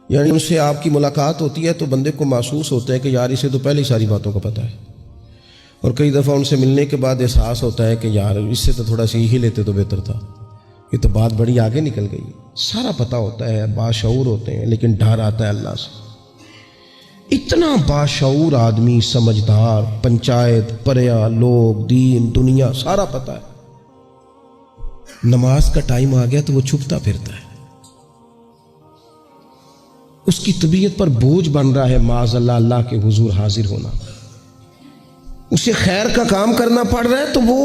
یعنی ان سے آپ کی ملاقات ہوتی ہے تو بندے کو محسوس ہوتا ہے کہ یار اسے تو پہلے ہی ساری باتوں کا پتہ ہے، اور کئی دفعہ ان سے ملنے کے بعد احساس ہوتا ہے کہ یار اس سے تو تھوڑا سیکھ ہی لیتے تو بہتر تھا، یہ تو بات بڑی آگے نکل گئی۔ سارا پتہ ہوتا ہے، باشعور ہوتے ہیں، لیکن ڈر آتا ہے اللہ سے۔ اتنا باشعور آدمی، سمجھدار، پنچایت، پریا، لوگ، دین، دنیا سارا پتہ ہے، نماز کا ٹائم آ گیا تو وہ چھپتا پھرتا ہے۔ اس کی طبیعت پر بوجھ بن رہا ہے معاذ اللہ اللہ کے حضور حاضر ہونا، اسے خیر کا کام کرنا پڑ رہا ہے تو وہ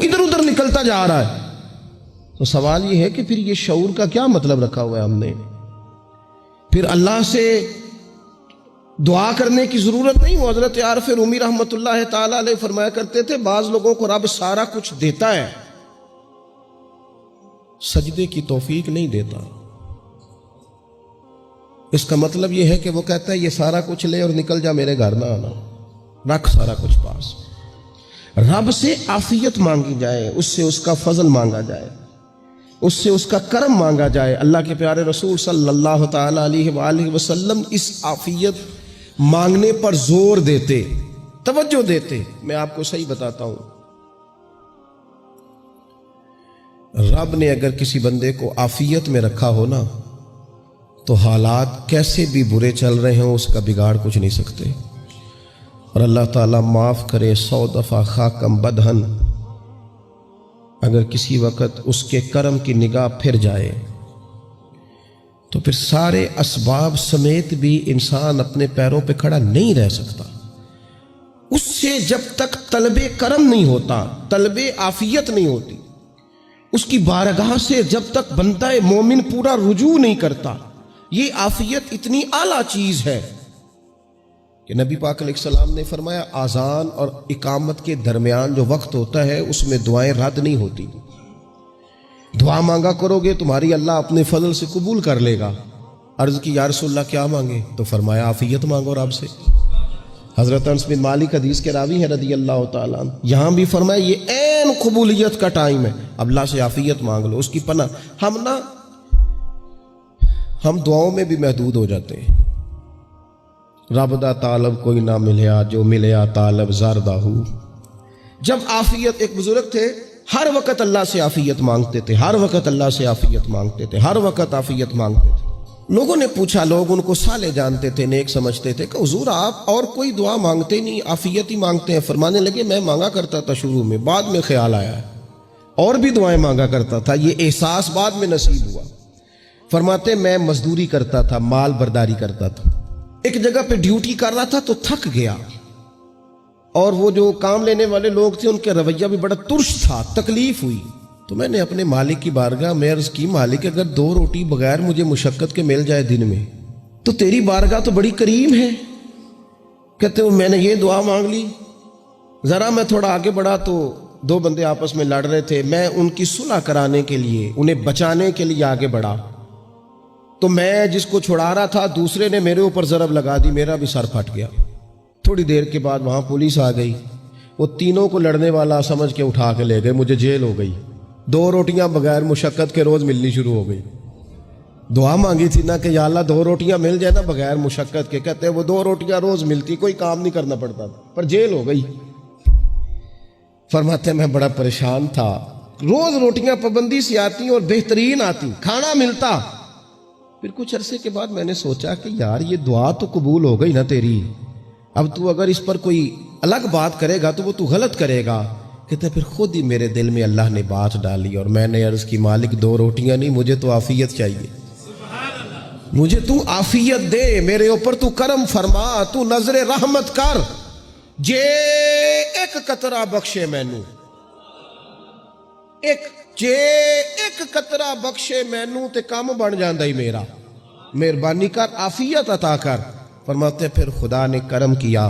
ادھر ادھر نکلتا جا رہا ہے۔ تو سوال یہ ہے کہ پھر یہ شعور کا کیا مطلب رکھا ہوا ہے ہم نے؟ پھر اللہ سے دعا کرنے کی ضرورت نہیں۔ وہ حضرت عارف رومی رحمۃ اللہ تعالی علیہ فرمایا کرتے تھے بعض لوگوں کو رب سارا کچھ دیتا ہے، سجدے کی توفیق نہیں دیتا۔ اس کا مطلب یہ ہے کہ وہ کہتا ہے یہ سارا کچھ لے اور نکل جا، میرے گھر نہ آنا، رکھ سارا کچھ پاس۔ رب سے عافیت مانگی جائے، اس سے اس کا فضل مانگا جائے، اس سے اس کا کرم مانگا جائے۔ اللہ کے پیارے رسول صلی اللہ تعالی علیہ وآلہ وسلم اس عافیت مانگنے پر زور دیتے، توجہ دیتے۔ میں آپ کو صحیح بتاتا ہوں، رب نے اگر کسی بندے کو عافیت میں رکھا ہو نا تو حالات کیسے بھی برے چل رہے ہوں اس کا بگاڑ کچھ نہیں سکتے۔ اور اللہ تعالیٰ معاف کرے 100 دفعہ خاکم بدہن، اگر کسی وقت اس کے کرم کی نگاہ پھر جائے تو پھر سارے اسباب سمیت بھی انسان اپنے پیروں پہ کھڑا نہیں رہ سکتا۔ اس سے جب تک طلب کرم نہیں ہوتا، طلب عافیت نہیں ہوتی، اس کی بارگاہ سے جب تک بندہ مومن پورا رجوع نہیں کرتا، یہ عافیت اتنی اعلیٰ چیز ہے کہ نبی پاک علیہ السلام نے فرمایا اذان اور اقامت کے درمیان جو وقت ہوتا ہے اس میں دعائیں رد نہیں ہوتی۔ دعا مانگا کرو گے تمہاری اللہ اپنے فضل سے قبول کر لے گا۔ عرض کی یا رسول اللہ کیا مانگے؟ تو فرمایا عافیت مانگو رب سے۔ حضرت انس بن مالک حدیث کے راوی ہیں رضی اللہ تعالیٰ عنہ، یہاں بھی فرمایا یہ عین قبولیت کا ٹائم ہے، اب اللہ سے عافیت مانگ لو، اس کی پناہ۔ ہم دعاؤں میں بھی محدود ہو جاتے ہیں۔ رب دا طالب کوئی نہ ملیا، جو ملیا طالب زردہ ہو۔ جب عافیت، ایک بزرگ تھے ہر وقت اللہ سے عافیت مانگتے تھے، ہر وقت اللہ سے عافیت مانگتے تھے، ہر وقت عافیت مانگتے تھے۔ لوگوں نے پوچھا، لوگ ان کو صالح جانتے تھے، نیک سمجھتے تھے کہ حضور آپ اور کوئی دعا مانگتے نہیں، عافیت ہی مانگتے ہیں۔ فرمانے لگے میں مانگا کرتا تھا شروع میں، بعد میں خیال آیا ہے اور بھی دعائیں مانگا کرتا تھا، یہ احساس بعد میں نصیب ہوا۔ فرماتے میں مزدوری کرتا تھا، مال برداری کرتا تھا، ایک جگہ پہ ڈیوٹی کر رہا تھا تو تھک گیا، اور وہ جو کام لینے والے لوگ تھے ان کے رویہ بھی بڑا ترش تھا، تکلیف ہوئی۔ تو میں نے اپنے مالک کی بارگاہ میں عرض کی مالک اگر 2 روٹی بغیر مجھے مشقت کے مل جائے دن میں تو تیری بارگاہ تو بڑی کریم ہے۔ کہتے ہیں میں نے یہ دعا مانگ لی، ذرا میں تھوڑا آگے بڑھا تو 2 بندے آپس میں لڑ رہے تھے، میں ان کی صلح کرانے کے لیے، انہیں بچانے کے لیے آگے بڑھا تو میں جس کو چھڑا رہا تھا دوسرے نے میرے اوپر ضرب لگا دی، میرا بھی سر پھٹ گیا۔ تھوڑی دیر کے بعد وہاں پولیس آ گئی، وہ تینوں کو لڑنے والا سمجھ کے اٹھا کے لے گئے، مجھے جیل ہو گئی۔ 2 روٹیاں بغیر مشقت کے روز ملنی شروع ہو گئی۔ دعا مانگی تھی نا کہ یا اللہ 2 روٹیاں مل جائے نا بغیر مشقت کے، کہتے ہیں وہ 2 روٹیاں روز ملتی، کوئی کام نہیں کرنا پڑتا تھا، پر جیل ہو گئی۔ فرماتے ہیں میں بڑا پریشان تھا، روز روٹیاں پابندی سے آتی اور بہترین آتی، کھانا ملتا۔ پھر کچھ عرصے کے بعد میں نے سوچا کہ یار یہ دعا تو قبول ہو گئی نا تیری، اب تو اگر اس پر کوئی الگ بات کرے گا تو وہ تو غلط کرے گا۔ کہتے پھر خود ہی میرے دل میں اللہ نے بات ڈالی اور میں نے عرض کی مالک 2 روٹیاں نہیں، مجھے تو عافیت چاہیے، مجھے تو عافیت دے، میرے اوپر تو کرم فرما، تو نظر رحمت کر، جے ایک قطرہ بخشے مینوں، جے ایک قطرہ بخشے مینوں تے کم بن جاندا ہی میرا، مہربانی کر عافیت عطا کر۔ فرماتے پھر خدا نے کرم کیا،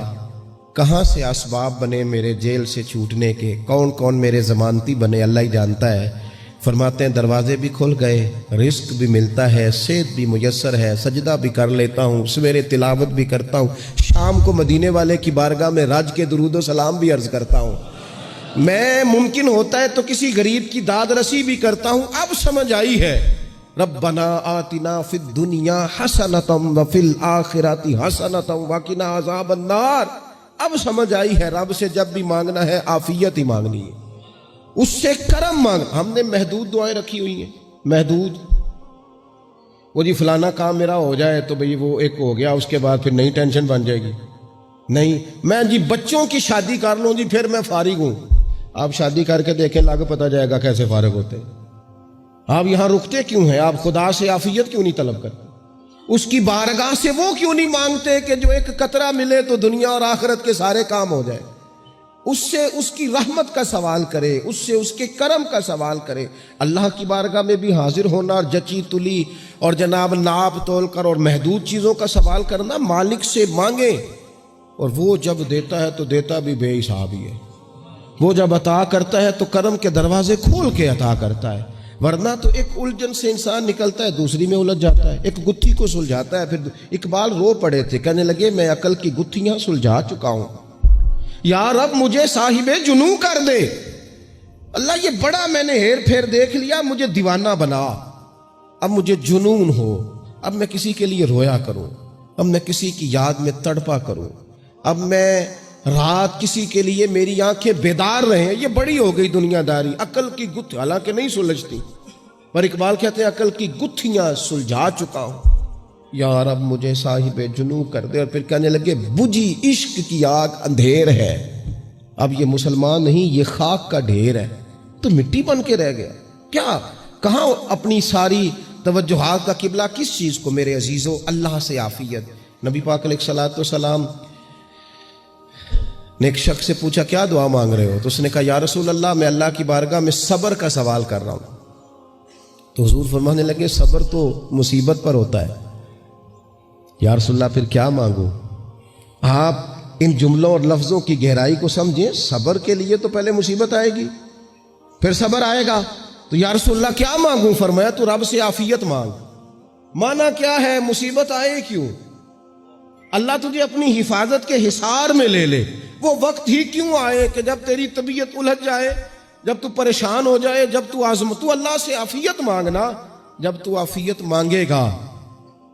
کہاں سے اسباب بنے میرے جیل سے چھوٹنے کے، کون کون میرے ضمانتی بنے اللہ ہی جانتا ہے۔ فرماتے ہیں دروازے بھی کھل گئے، رزق بھی ملتا ہے، صحت بھی میسر ہے، سجدہ بھی کر لیتا ہوں، سویرے تلاوت بھی کرتا ہوں، شام کو مدینے والے کی بارگاہ میں رج کے درود و سلام بھی عرض کرتا ہوں، میں ممکن ہوتا ہے تو کسی غریب کی داد رسی بھی کرتا ہوں۔ اب سمجھ آئی ہے ربنا آتنا فی الدنیا حسنۃ وفی الآخرۃ حسنۃ وقنا عذاب النار۔ اب سمجھ آئی ہے رب سے جب بھی مانگنا ہے عافیت ہی مانگنی ہے، اس سے کرم مانگ۔ ہم نے محدود دعائیں رکھی ہوئی ہیں، محدود، وہ جی فلانا کام میرا ہو جائے تو بھئی وہ ایک ہو گیا، اس کے بعد پھر نئی ٹینشن بن جائے گی۔ نہیں، میں جی بچوں کی شادی کر لوں جی پھر میں فارغ ہوں۔ آپ شادی کر کے دیکھیں، لاگ پتہ جائے گا کیسے فارغ ہوتے ہیں۔ آپ یہاں رکتے کیوں ہیں؟ آپ خدا سے عافیت کیوں نہیں طلب کرتے؟ اس کی بارگاہ سے وہ کیوں نہیں مانگتے کہ جو ایک قطرہ ملے تو دنیا اور آخرت کے سارے کام ہو جائے؟ اس سے اس کی رحمت کا سوال کرے، اس سے اس کے کرم کا سوال کرے۔ اللہ کی بارگاہ میں بھی حاضر ہونا اور جچی تلی اور جناب ناپ تول کر اور محدود چیزوں کا سوال کرنا، مالک سے مانگے، اور وہ جب دیتا ہے تو دیتا بھی بے حساب ہی ہے۔ وہ جب عطا کرتا ہے تو کرم کے دروازے کھول کے عطا کرتا ہے، ورنہ تو ایک الجھن سے انسان نکلتا ہے دوسری میں الجھ جاتا ہے، ایک گتھی کو سلجھاتا ہے۔ پھر اقبال رو پڑے تھے، کہنے لگے میں عقل کی گتھیاں سلجھا چکا ہوں، یا رب مجھے صاحب جنوں کر دے۔ اللہ یہ بڑا میں نے ہیر پھیر دیکھ لیا، مجھے دیوانہ بنا، اب مجھے جنون ہو، اب میں کسی کے لیے رویا کروں، اب میں کسی کی یاد میں تڑپا کروں، اب میں رات کسی کے لیے میری آنکھیں بیدار رہیں۔ یہ بڑی ہو گئی دنیا داری، عقل کی گتھی حالانکہ نہیں سلجھتی، پر اقبال کہتے ہیں عقل کی گتھیاں سلجھا چکا ہوں، یا رب مجھے صاحب جنوں کر دے۔ اور پھر کہنے لگے بجھی عشق کی آگ اندھیر ہے، اب یہ مسلمان نہیں، یہ خاک کا ڈھیر ہے، تو مٹی بن کے رہ گیا۔ کیا کہاں اپنی ساری توجہات کا قبلہ کس چیز کو؟ میرے عزیزو، اللہ سے عافیت۔ نبی پاک علیہ الصلوۃ والسلام نے ایک شخص سے پوچھا کیا دعا مانگ رہے ہو؟ تو اس نے کہا یا رسول اللہ میں اللہ کی بارگاہ میں صبر کا سوال کر رہا ہوں۔ تو حضور فرمانے لگے صبر تو مصیبت پر ہوتا ہے۔ یا رسول اللہ پھر کیا مانگوں؟ آپ ان جملوں اور لفظوں کی گہرائی کو سمجھیں، صبر کے لیے تو پہلے مصیبت آئے گی، پھر صبر آئے گا۔ تو یا رسول اللہ کیا مانگوں؟ فرمایا تو رب سے عافیت مانگ۔ مانا کیا ہے؟ مصیبت آئے کیوں؟ اللہ تجھے اپنی حفاظت کے حصار میں لے لے، وہ وقت ہی کیوں آئے کہ جب تیری طبیعت الجھ جائے، جب تو پریشان ہو جائے، جب تو تو اللہ سے عافیت مانگنا۔ جب تو عافیت مانگے گا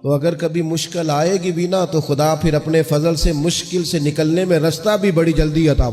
تو اگر کبھی مشکل آئے گی بھی نا، تو خدا پھر اپنے فضل سے مشکل سے نکلنے میں رستہ بھی بڑی جلدی عطا